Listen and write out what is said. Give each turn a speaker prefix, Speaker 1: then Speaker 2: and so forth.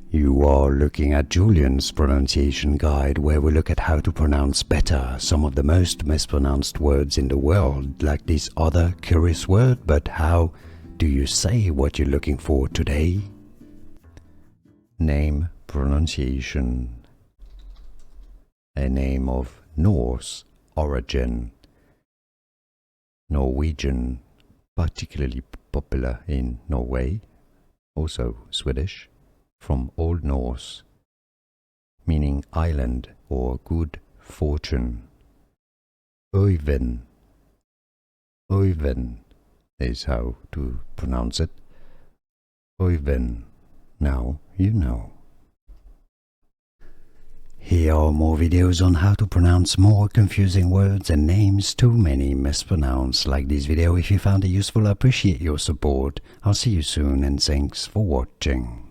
Speaker 1: You are looking at Julian's pronunciation guide, where we look at how to pronounce better some of the most mispronounced words in the world, like this other curious word. But how do you say what you're looking for today? Name pronunciation. A name of Norse origin. Norwegian, particularly popular in Norway, also Swedish, from Old Norse, meaning island or good fortune. Øyvind. Øyvind is how to pronounce it. Oyvind. Now you know. Here are more videos on how to pronounce more confusing words and names too many mispronounced. Like this video if you found it useful. I appreciate your support. I'll see you soon and thanks for watching.